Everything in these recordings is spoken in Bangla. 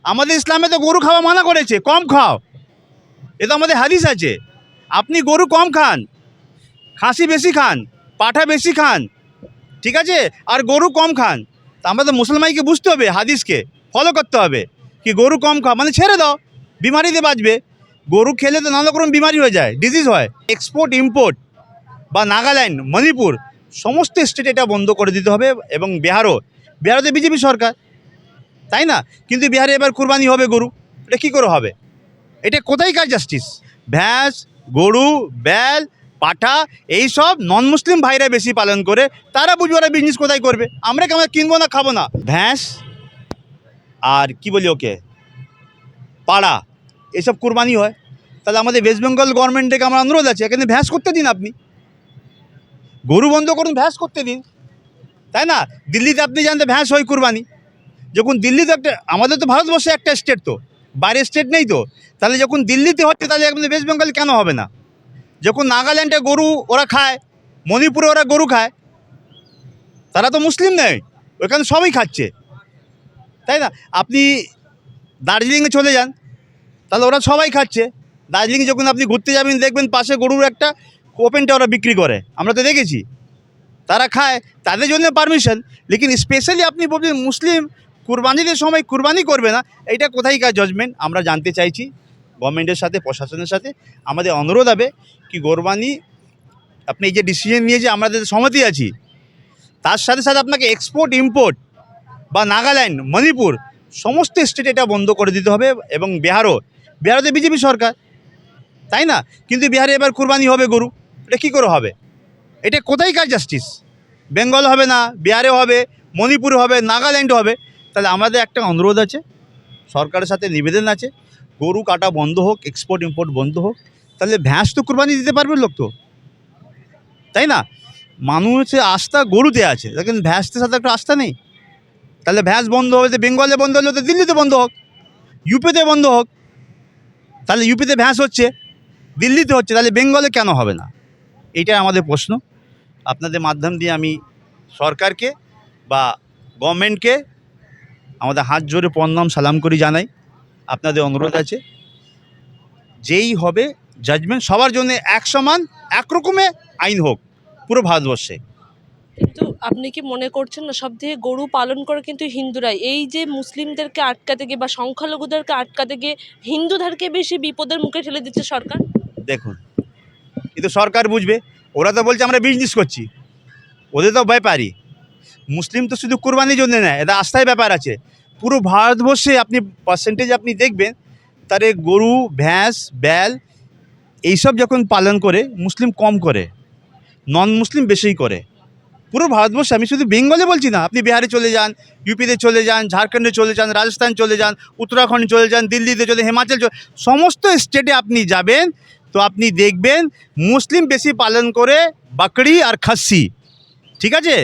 আমাদের ইসলামে তো গরু খাওয়া মানা করেছে, কম খাও। এ তো আমাদের হাদিস আছে। আপনি গরু কম খান, খাসি বেশি খান, পাঠা বেশি খান, ঠিক আছে, আর গরু কম খান। তা আমাদের মুসলমানকে বুঝতে হবে, হাদিসকে ফলো করতে হবে কি গরু কম খাও মানে ছেড়ে দাও, বিমারিতে বাঁচবে। গরু খেলে তো নানা রকম বিমারি হয়ে যায়, ডিজিজ হয়। এক্সপোর্ট ইম্পোর্ট বা নাগাল্যান্ড, মণিপুর সমস্ত স্টেটে এটা বন্ধ করে দিতে হবে। এবং বিহারতে বিজেপি সরকার, তাই না? কিন্তু বিহারে এবার কুরবানি হবে গরু, এটা কী করে হবে? এটা কোথায়কার জাস্টিস? ভ্যাঁস, গরু, ব্যাল, পাঠা এইসব নন মুসলিম ভাইরা বেশি পালন করে, তারা বুঝবে ওরা বিজনেস কোথায় করবে। আমরা কেমন কিনবো না, খাবো না। ভ্যাঁস আর কি বলি ওকে, পাড়া, এইসব কুরবানি হয়। তাহলে আমাদের ওয়েস্ট বেঙ্গল গভর্নমেন্ট থেকে আমার অনুরোধ আছে, এখানে ভ্যাঁস করতে দিন, আপনি গরু বন্ধ করুন, ভ্যাঁস করতে দিন, তাই না? দিল্লিতে আপনি জানতে ভ্যাঁস হয় কুরবানি। যখন দিল্লিতে একটা, আমাদের তো ভারতবর্ষে একটা স্টেট, তো বাইরের স্টেট নেই তো, তাহলে যখন দিল্লিতে হচ্ছে তাহলে আমাদের ওয়েস্ট বেঙ্গল কেন হবে না? যখন নাগাল্যান্ডে গরু ওরা খায়, মণিপুরে ওরা গরু খায়, তারা তো মুসলিম নেই, ওখানে সবাই খাচ্ছে, তাই না? আপনি দার্জিলিংয়ে চলে যান, তাহলে ওরা সবাই খাচ্ছে। দার্জিলিং যখন আপনি ঘুরতে যাবেন দেখবেন পাশে গরুর একটা ওপেনটা ওরা বিক্রি করে, আমরা তো দেখেছি, তারা খায়, তাদের জন্য পারমিশন। লেকিন স্পেশালি আপনি বলছেন মুসলিম কুরবানিদের সময় কুরবানি করবে না, এইটা কোথায়কার জাজমেন্ট আমরা জানতে চাইছি। গভর্নমেন্টের সাথে, প্রশাসনের সাথে আমাদের অনুরোধ হবে কি কোরবানি আপনি এই যে ডিসিশন নিয়ে যে আমাদের সহমতি আছি, তার সাথে সাথে আপনাকে এক্সপোর্ট ইম্পোর্ট বা নাগাল্যান্ড, মণিপুর সমস্ত স্টেটে এটা বন্ধ করে দিতে হবে। এবং বিহারতে বিজেপি সরকার, তাই না? কিন্তু বিহারে এবার কুরবানি হবে গরু, এটা কী করে হবে? এটা কোথায়কার জাস্টিস? বেঙ্গল হবে না, বিহারে হবে, মণিপুরে হবে, নাগাল্যান্ডে হবে। তাহলে আমাদের একটা অনুরোধ আছে, সরকারের সাথে নিবেদন আছে, গরু কাটা বন্ধ হোক, এক্সপোর্ট ইম্পোর্ট বন্ধ হোক। তাহলে ভ্যাঁস তো কুরবানি দিতে পারবে লোক তো, তাই না? মানুষের আস্থা গরুতে আছে, দেখেন ভ্যাঁসের সাথে একটা আস্থা নেই। তাহলে ভ্যাঁস বন্ধ হবে, বেঙ্গলে বন্ধ হলে তো দিল্লিতে বন্ধ হোক, ইউপিতে বন্ধ হোক। তাহলে ইউপিতে ভ্যাঁস হচ্ছে, দিল্লিতে হচ্ছে, তাহলে বেঙ্গলে কেন হবে না? এইটাই আমাদের প্রশ্ন। আপনাদের মাধ্যম দিয়ে আমি সরকারকে বা গভর্নমেন্টকে আমাদের হাত জোরে প্রণাম সালাম করি জানাই। আপনাদের অনুরোধ আছে, যেই হবে জাজমেন্ট সবার জন্য এক সমান, একরকমে আইন হোক পুরো ভারতবর্ষে। কিন্তু আপনি কি মনে করছেন না সব থেকে গরু পালন করে কিন্তু হিন্দুরাই, এই যে মুসলিমদেরকে আটকাতে গিয়ে বা সংখ্যালঘুদেরকে আটকাতে গিয়ে হিন্দুদেরকে বেশি বিপদের মুখে ঠেলে দিচ্ছে সরকার? দেখুন, কিন্তু সরকার বুঝবে, ওরা তো বলছে আমরা বিজনেস করছি, ওদের তো ব্যাপারই। মুসলিম তো শুধু কুরবানির জন্য নেয়, এটা আস্থায় ব্যাপার আছে। পুরো ভারতবর্ষে আপনি পার্সেন্টেজ আপনি দেখবেন, তারে গরু, ভ্যাঁস, ব্যাল এইসব যখন পালন করে মুসলিম কম করে, নন মুসলিম বেশিই করে পুরো ভারতবর্ষে। আমি শুধু বেঙ্গলে বলছি না, আপনি বিহারে চলে যান, ইউপিতে চলে যান, ঝাড়খণ্ডে চলে যান, রাজস্থান চলে যান, উত্তরাখণ্ড চলে যান, দিল্লিতে চলে, হিমাচল চলে, সমস্ত স্টেটে আপনি যাবেন তো আপনি দেখবেন মুসলিম বেশি পালন করে বাকরি আর খাসি, ঠিক আছে?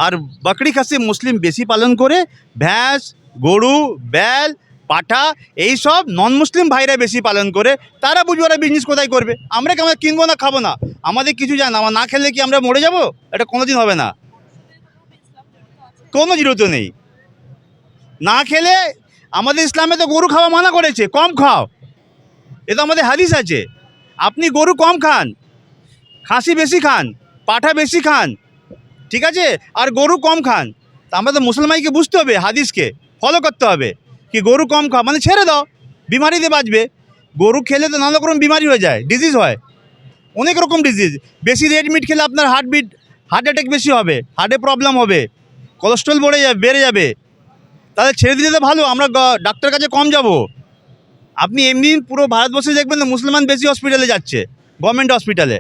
আর বাকরি খাসি মুসলিম বেশি পালন করে, ভ্যাঁস, গরু, ব্যাল, পাঠা এইসব নন মুসলিম ভাইরা বেশি পালন করে, তারা বুঝবে ওরা বিজনেস কোথায় করবে। আমরা কেমন কিনবো না, খাবো না, আমাদের কিছু জান, আমার না খেলে কি আমরা মরে যাব? এটা কোনোদিন হবে না, কোনো জিরোতে নেই। না খেলে আমাদের ইসলামে তো গরু খাওয়া মানা করেছে, কম খাও, এ তো আমাদের হাদিস আছে। আপনি গরু কম খান, খাসি বেশি খান, পাঠা বেশি খান, ঠিক আছে, আর গরু কম খান। তা আমাদের মুসলমানকে বুঝতে হবে, হাদিসকে ফলো করতে হবে কি গরু কম খাও মানে ছেড়ে দাও, বিমারিতে বাঁচবে। গরু খেলে তো নানা রকম বিমারি হয়ে যায়, ডিজিজ হয়, অনেক রকম ডিজিজ। বেশি রেড মিট খেলে আপনার হার্ট অ্যাটাক বেশি হবে, হার্টে প্রবলেম হবে, কোলেস্ট্রল বেড়ে যাবে। তাহলে ছেড়ে দিলে তো ভালো, আমরা ডাক্তার কাছে কম যাব। আপনি এমনি পুরো ভারতবর্ষে দেখবেন না মুসলমান বেশি হসপিটালে যাচ্ছে, গভর্নমেন্ট হসপিটালে,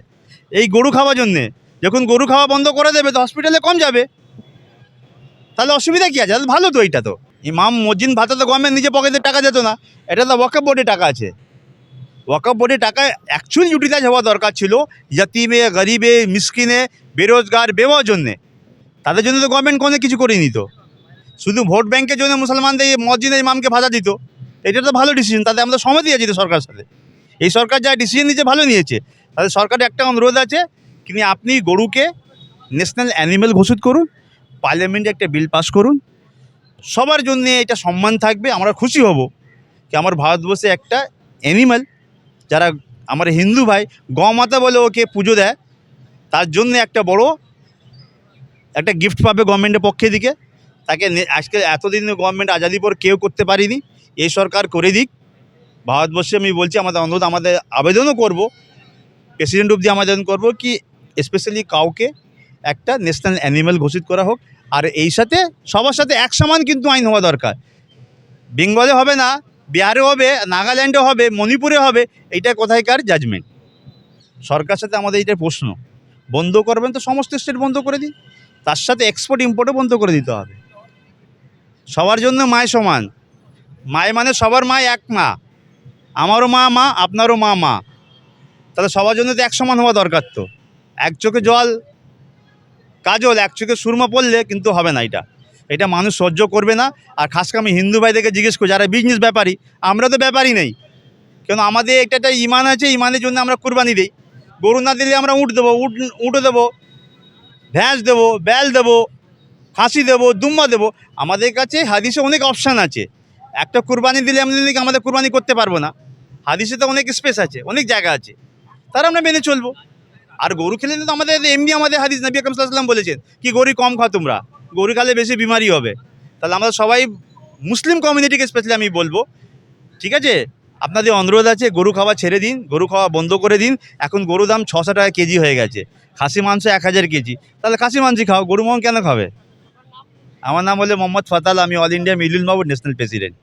এই গরু খাওয়ার জন্যে। যখন গরু খাওয়া বন্ধ করে দেবে তো হসপিটালে কম যাবে, তাহলে অসুবিধা কী আছে? ভালো তো, এইটা তো ইমাম মসজিদ ভাতা তো গভর্নমেন্ট নিজে পকেটের টাকা যেত না, এটা তো ওয়াকফ বোর্ডে টাকা আছে। ওয়াকফ বোর্ডের টাকা অ্যাকচুয়ালি ইউটিলাইজ হওয়া দরকার ছিল ইয়াতিমে, গরিবে, মিসকিনে, বেরোজগার, বেওয়ার জন্যে। তাদের জন্য তো গভর্নমেন্ট কোনো কিছু করে নিত, শুধু ভোট ব্যাংকের জন্য মুসলমানদের মসজিদের ইমামকে ভাতা দিত। এটা তো ভালো ডিসিশন, তাতে আমরা সহমতি আছি তো সরকারের সাথে। এই সরকার যা ডিসিশন নিয়েছে ভালো নিয়েছে। তাদের সরকারের একটা অনুরোধ আছে, কিন্তু আপনি গরুকে ন্যাশনাল অ্যানিমেল ঘোষিত করুন, পার্লামেন্টে একটা বিল পাস করুন, সবার জন্য এটা সম্মান থাকবে, আমরা খুশি হব। কি আমার ভারতবর্ষে একটা অ্যানিম্যাল, যারা আমার হিন্দু ভাই গমাতা বলে ওকে পুজো দেয়, তার জন্য একটা বড় একটা গিফট পাবে গভর্নমেন্টের পক্ষে দিকে। তাকে আজকে এতদিন গভর্নমেন্ট আজাদি পর কেউ করতে পারিনি, এই সরকার করে দিক। ভারতবর্ষে আমি বলছি, আমাদের অনুরোধ, আমাদের আবেদনও করব, প্রেসিডেন্ট অবধি আবেদন করব কি স্পেশালি কাউকে একটা ন্যাশনাল অ্যানিম্যাল ঘোষিত করা হোক। আর এই সাথে সবার সাথে এক সমান কিন্তু আইন হওয়া দরকার। বেঙ্গলে হবে না, বিহারে হবে, নাগাল্যান্ডে হবে, মণিপুরে হবে, এইটা কোথায়কার জাজমেন্ট? সরকার সাথে আমাদের এইটা প্রশ্ন। বন্ধ করবেন তো সমস্ত স্টেট বন্ধ করে দিন, তার সাথে এক্সপোর্ট ইম্পোর্টও বন্ধ করে দিতে হবে। সবার জন্য মায় সমান, মায় মানে সবার মায় এক মা, আমারও মা মা, আপনারও মা মা, তাহলে সবার জন্য তো এক সমান হওয়া দরকার। তো এক চোখে জল কাজল, এক চোখে সুরমা পড়লে কিন্তু হবে না, এটা মানুষ সহ্য করবে না। আর খাস করে আমি হিন্দু ভাইদেরকে জিজ্ঞেস করি, যারা বিজনেস ব্যাপারী, আমরা তো ব্যাপারই নেই, কেন আমাদের একটা ইমান আছে, ইমানের জন্য আমরা কুরবানি দিই। গরু না দিলে আমরা উট দেবো, উঁটো দেবো, ভ্যাঁস দেবো, বেল দেবো, খাসি দেবো, দুম্বা দেবো। আমাদের কাছে হাদিসে অনেক অপশান আছে। একটা কুরবানি দিলে এমনি আমাদের কুরবানি করতে পারবো না, হাদিসে তো অনেক স্পেস আছে, অনেক জায়গা আছে, তারা আমরা মেনে চলবো। আর গরু খেলে তো আমাদের এমনি আমাদের হাদিস নবী আকরাম সাল্লাল্লাহু আলাইহি ওয়াসাল্লাম বলেছেন কি গরু কম খাও তোমরা, গরু খেলে বেশি বিমারি হবে। তাহলে আমরা সবাই মুসলিম কমিউনিটিকে স্পেশালি আমি বলবো, ঠিক আছে, আপনাদের অনুরোধ আছে, গরু খাওয়া ছেড়ে দিন, গরু খাওয়া বন্ধ করে দিন। এখন গরু দাম 600 টাকা কেজি হয়ে গেছে, খাসি মাংস 1000 কেজি, তাহলে খাসি মাংস খাও, গরু মাংস কেন খাবে? আমার নাম হলো মোহাম্মদ ফাতাল, আমি অল ইন্ডিয়া মিলুল মাহবুব ন্যাশনাল প্রেসিডেন্ট।